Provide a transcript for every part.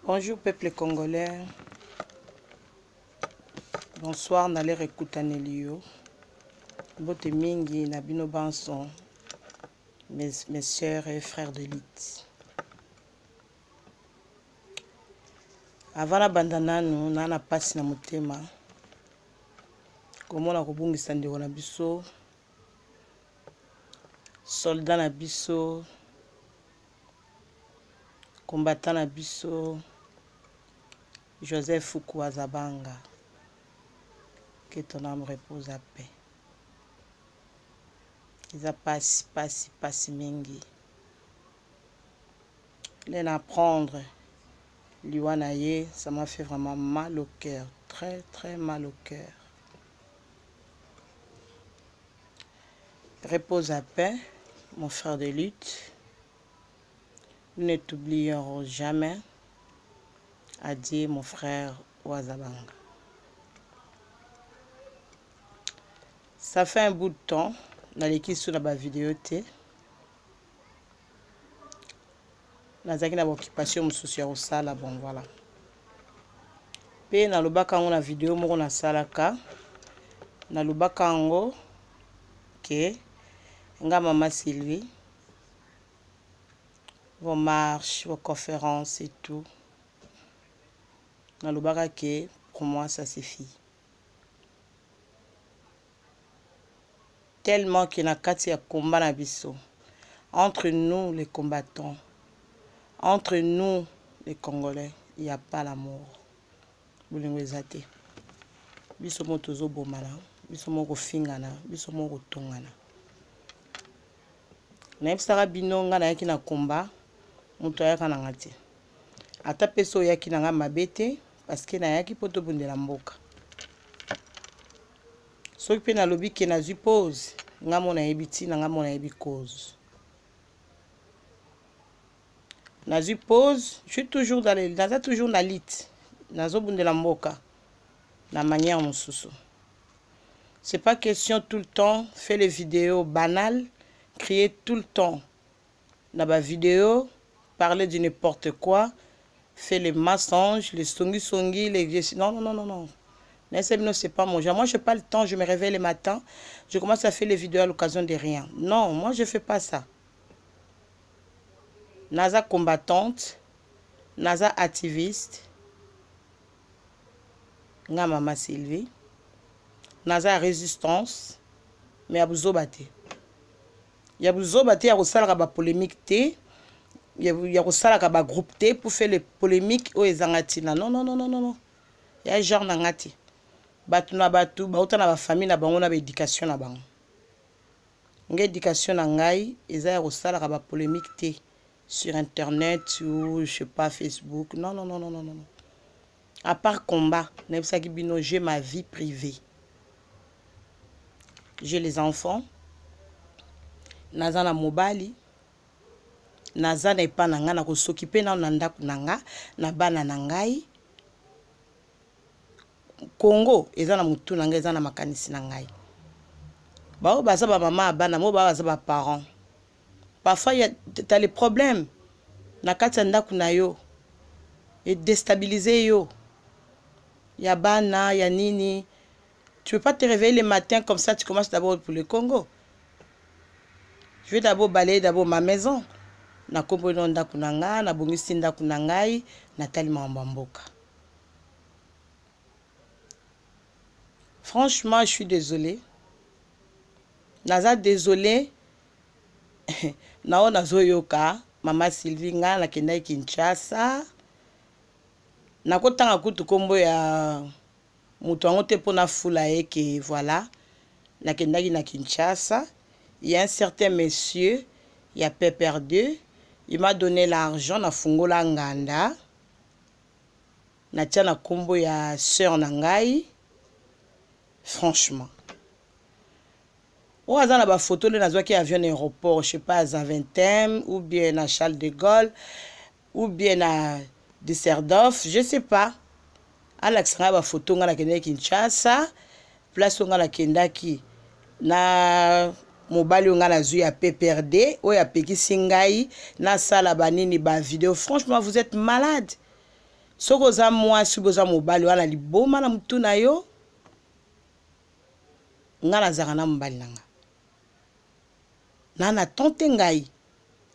Bonjour peuple congolais. Bonsoir na lere kutanelio. Bote mingi na bino banson. Mes sœurs et frères de lutte. Avant la bandananu nana pasi na motema. Komona kobungisa ndeko na biso. Soldat na biso. Combattant na biso. Joseph Fuku Zabanga. Que ton âme repose à paix. Ils a passi mingi. L'en apprendre, Liwanaye, ça m'a fait vraiment mal au cœur. Très, très mal au cœur. Repose à paix, mon frère de lutte. Nous ne t'oublierons jamais. Adieu, mon frère Ouazabanga. Ça fait un bout de temps, dans l'équipe sur la vidéo, dans une occupation sociale au sala, bon voilà. Puis dans le bas quand on a vidéo, on a salaka. Dans le bas quand on que nga maman Sylvie, vos marches, vos conférences et tout. Dans le bas que pour moi ça suffit. Tellement qu'il y a un combat na biso. Entre nous les combattants, entre nous les Congolais, il n'y a pas l'amour. Boulingwezate. Biso motozo bomala, biso moko fingana, biso moko tongana. Na ebisaka bino nga na yaki na combat, muto ayaka na ngati. Ata peso yaki na nga mabete parce que na yaki poto bundela mboka. Soki pe na lobi ke na zui pause, nga mona ebiti na nga mona ebi cause. Na zui pause, je suis toujours dans les naza toujours na lit. Nazo bundela mboka na manière mosusu. C'est pas question tout le temps faire les vidéos banales, crier tout le temps dans ma vidéo, parler de n'importe quoi, faire les mensonges, les songi, les non. C'est pas mon genre. Moi, je n'ai pas le temps, je me réveille le matin, je commence à faire les vidéos à l'occasion de rien. Non, moi, je ne fais pas ça. Naza combattante, Naza activiste, nga maman Sylvie, Naza résistance, mais ya buzobate. Ya buzobate ya kosala ba polémique te, ya kosala ba groupe te pour faire les polémiques o ezangatina. Non. Ya genre na ngati. Batu na batu, bauta na ba famille na bango na ba éducation na bango. Nga éducation na ngai, eza ya kosala ba polémique te sur internet ou je sais pas Facebook. Non. À part combat, j'ai ma vie privée. J'ai les enfants. Naza na mobali. Naza na epa na nga na kosokipe na ndako na nga na bana na ngai. Congo eza na mutu na ngai eza na makanisi na ngai. Bao baza ba maman bana mo baza ba parents. Parfois t'as les problèmes na kati ndako na yo et déstabiliser yo. Ya bana, ya nini. Tu peux pas te réveiller le matin comme ça, tu commences d'abord pour le Congo. Je vais d'abord balayer d'abord ma maison. Na kombo no ndako na nga, na bongisi ndako na ngai, na tellement mbamboka. Franchement, je suis désolée. Naza désolée. Nao nazo yoka, maman Sylvie nga na kendai Kinshasa. Nakotanga kutu kombo ya mutu ango te pona fula eke voilà nakendaki na Kinshasa. Il y a un certain monsieur, il y a Pepper 2, il m'a donné l'argent na fungola nganda. Na tia na kombo ya sœur na ngai. Franchement. Ou aza na ba photo le nazwa ki avion aéroport, je sais pas à Zaventem ou bien à Charles de Gaulle ou bien à Düsseldorf, je sais pas. Alex nga ba photo nga na kende Kinshasa, place nga na kendaki na mobali nga na zui ya PPRD, o ya peki singai na sala banini ba vidéo. Franchement, vous êtes malade. Soko za mwasi boza mobali wana liboma na mutu na yo. Nga nazaka na mobali nanga. Nana tante ngai.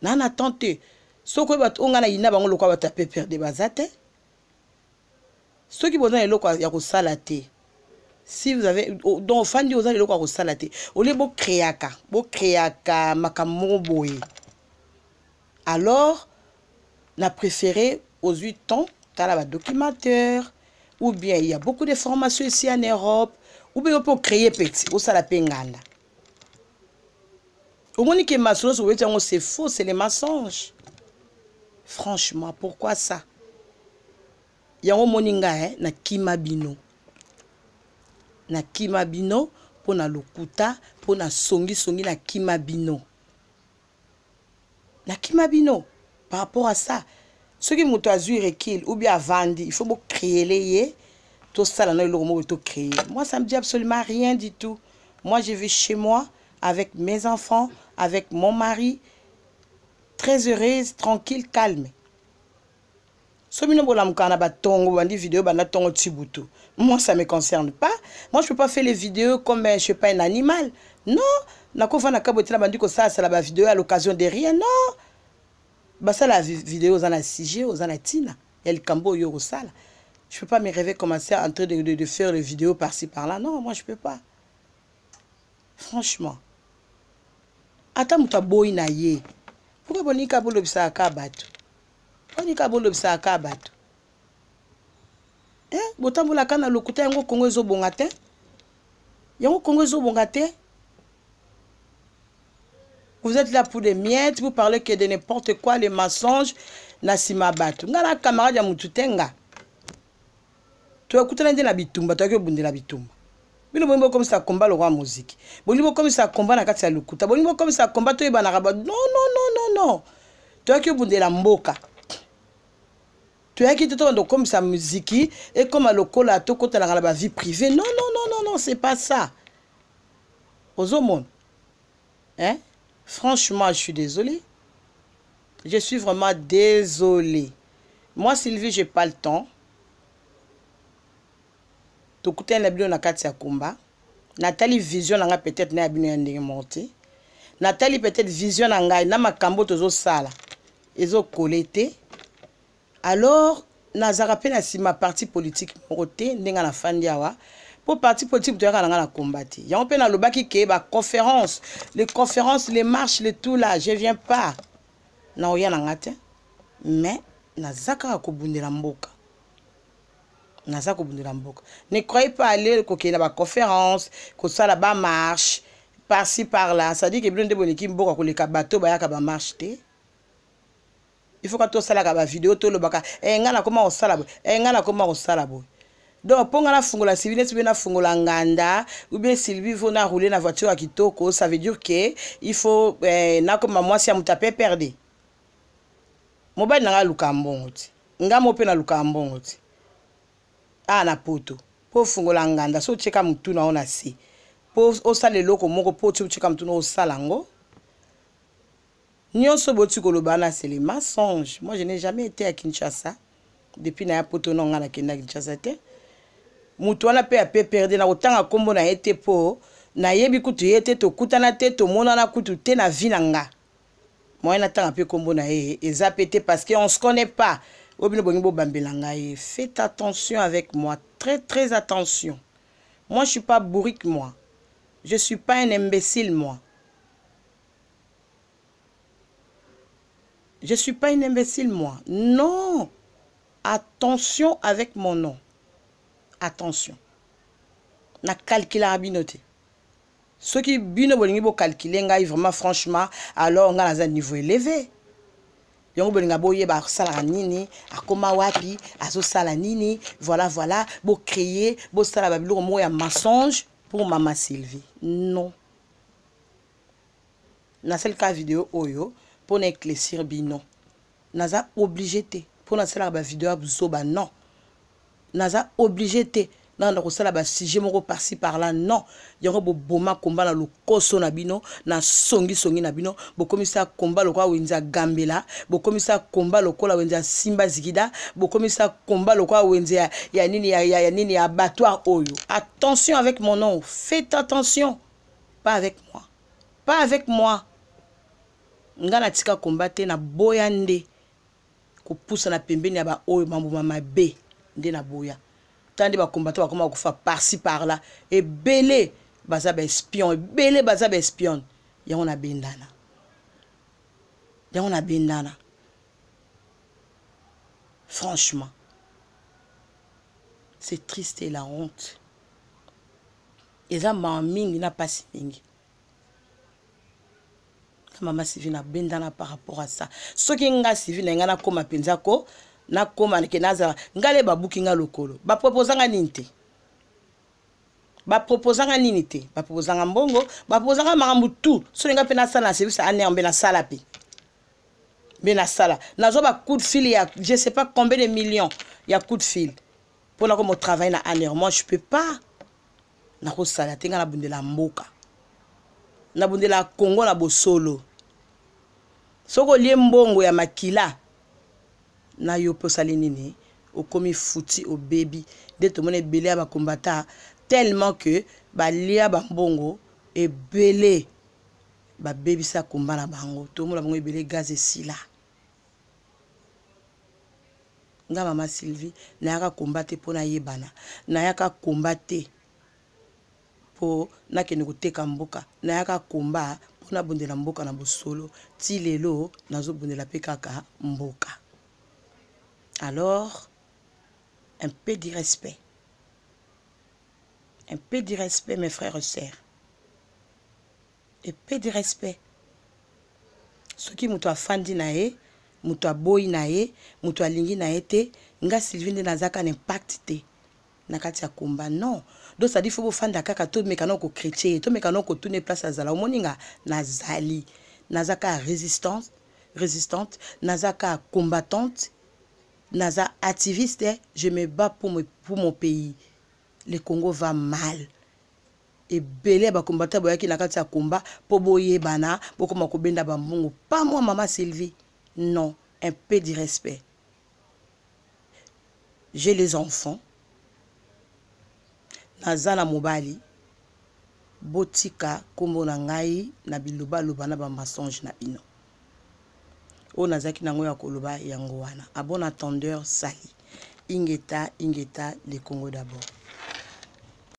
Nana tante. Soko bato nga na yina bango lokwa bata pe perdre bazate. Soki boza eloko ya kosala te. Si vous avez donc fandi oza eloko ya kosala te. Ole bo créaka makambo boye. Alors na préféré aux 8 ans, tu as documentaire, ou bien il y a beaucoup de formations ici en Europe, ou bien on peut créer petit, ou ça la penganda. Au moins que c'est faux, c'est les mensonges. Franchement, pourquoi ça? Il y a un moninga na kimabino. Na kimabino, pour na lokuta, pour na songi na kimabino. Na kimabino, par rapport à ça, ceux qui m'ont recul ou bien vendu, il faut créer les tout ça là, créer. Moi, ça me dit absolument rien du tout. Moi, je vis chez moi avec mes enfants, avec mon mari, très heureuse, tranquille, calme. Moi, ça ne me concerne pas. Moi, je ne peux pas faire les vidéos comme je ne suis pas un animal. Non. Ça, la vidéo à l'occasion de rien. Non. Bah ça la vidéo aux ana CG, aux ana Tina, el Cambo yo sala. Je peux pas me rêver commencer en train de faire les vidéos par-ci par-là. Non, moi je peux pas. Franchement. Ata muta boy na ye. Pourquoi bonika bolo bisa akabatu? Bonika bolo bisa akabatu. Botambola kana lokuta yango Kongo ezo bongate. Yango Kongo ezo bongate. Vous êtes là pour des miettes, vous parlez que de n'importe quoi, les mensonges, nasima batu. Nga la camarade ya mututenga. Tu as écouté la bitumba, tu as écouté la bitumba. Bino bongo comme ça combat le roi musique. Bongo comme ça combat na kati ya lukuta. Bongo comme ça combat to ibana raba. Non non non non non. Tu as écouté la mboka. Tu as écouté to comme ça musique et comme à lokola to kota la vie privée. Non non non non non, c'est pas ça. Aux hommes. Hein? Franchement, je suis désolée. Je suis vraiment désolée. Moi, Sylvie, je n'ai pas le temps. Tu écoutes un abîme na Katia Kumba. Nathalie Vision n'a peut-être n'a abîme monté. Nathalie peut-être Vision n'a n'a ma cambo tozo sala. Ezo collecté. Alors, nazara pe na si ma parti politique moté n'enga na fandiawa. Pour parti politique, tu as la combattre. Il y a un peu dans le bas qui est conférence, les conférences, les marches, les tout là. Je viens pas. Non, il y a un mais nazaka ko bundela mboka. Nazaka ko bundela mboka. Ne croyez pas aller ko na conférence, ko ça là bas marche par-ci par-là. Ça dit que bien de boniki mboka ko le kabato ba ya ka ba marche té. Il faut que tu ça la vidéo to le baka. Ngana comment on sala. Ngana comment on sala boy. Donc, pour la fungola Sylvie, tu na fungola nganda, ou bien Sylvie va rouler la voiture à Kitoko, ça veut dire que il faut na comme moi si on taper perdu. Mobile na lukambongo ti. Ngamo pe na lukambongo ti. Ah na poto. Po fungola nganda so cheka mutu na ona si. Po osale loko moko po cheka mutu na osalango. Nyonso boti kolobana c'est les mensonges. Moi je n'ai jamais été à Kinshasa depuis na poto na ngana kenda Kinshasa te. Mutuana pe a pe perdre na otanga kombo na été po na yebi kutu yete to kutana te to monana kutu te na vinanga. Moi na tanga pe kombo na eza pété parce que on se connaît pas. Obino bongibo bambelanga e faites attention avec moi, très très attention. Moi je suis pas bourrique moi. Je suis pas un imbécile moi. Je suis pas un imbécile moi. Non. Attention avec mon nom. Attention. Na calcula binoté. Ceux qui bino bolingi bo calculer ngai vraiment franchement alors nga na niveau élevé. Yongo bolinga boye ba sala nini, akoma wapi, azo sala nini, voilà voilà, bo créer, bo sala ba biloko mo ya mensonge pour maman Sylvie. Non. Na seul cas vidéo oyo pour n'éclaircir bino. Naza obligé te pour na sala ba vidéo buzoba non. Naza obligé te na ko sala ba sujet moko par-ci par-là non yango bo boma combat na lokoso na bino na songi na bino bo komisa combat lokwa wenza gambela bo komisa combat lokola wenza simba zigida bo komisa combat lokwa wenza ya nini ya abattoir oyo. Attention avec mon nom, faites attention, pas avec moi, pas avec moi. Ngana tika combattre na boyande ko poussa na pembeni ya ba oyo mambuma mabe nde na boya. Tandi ba combattre ba koma ko fa par-ci par-là et belé baza ba espion, belé baza ba espion. Yango na bendana. Yango na bendana. Franchement, c'est triste et la honte. Et ça m'a mingi na pas mingi. Maman Sylvie na bendana par rapport à ça. Ce qui nga Sylvie na ngana koma penzako na koma ke naza ngale babuki nga lokolo. Ba proposanga ninte. Ba proposanga ninite. Ba proposanga mbongo, ba proposanga makambu tout. So nga pe na sala na service ane ambe na sala pe. Bena sala. Nazo ba coup de fil ya je sais pas combien de millions il y a coup de fil. Pour na comme travail na ane moi je peux pas. Na ko sala tenga na bundela mboka. Na bundela Congo na bosolo. Soko lie mbongo ya makila na yo posali nini okomi fouti au baby de to mone belé ba combattant tellement que ba lia ba mbongo e belé ba baby sa combat na bango to mo la bango e belé gaz et sila nga mama Sylvie na yaka combattre pona yebana na yaka combattre po na kene koteka mboka na yaka combat na bondela mboka na bosolo ti lelo nazo bondela pe kaka mboka. Alors un peu de respect, un peu de respect mes frères et sœurs, un peu de respect. Ce qui muto afandi na ye muto aboyi na ye muto alingi na ye te nga Sylvie nde nazaka n'impact te na kati ya combat non. Donc ça dit faut vous fanda kaka to mekano ko chrétien to mekano ko tourner place azala moninga nazali nazaka résistante nazaka combattante naza activiste. Je me bats pour mon pays. Le Congo va mal et belé ba combattant boyaki na kati ya combat po boye bana bokoma ko benda ba mbongo pas moi maman Sylvie non. Un peu de respect. J'ai les enfants nazana mobali botika kombo na ngai na biloba loba na ba mensonge na bino o nazaki nango ya koloba yango wana. A bon attendeur sali ingeta le Congo d'abord.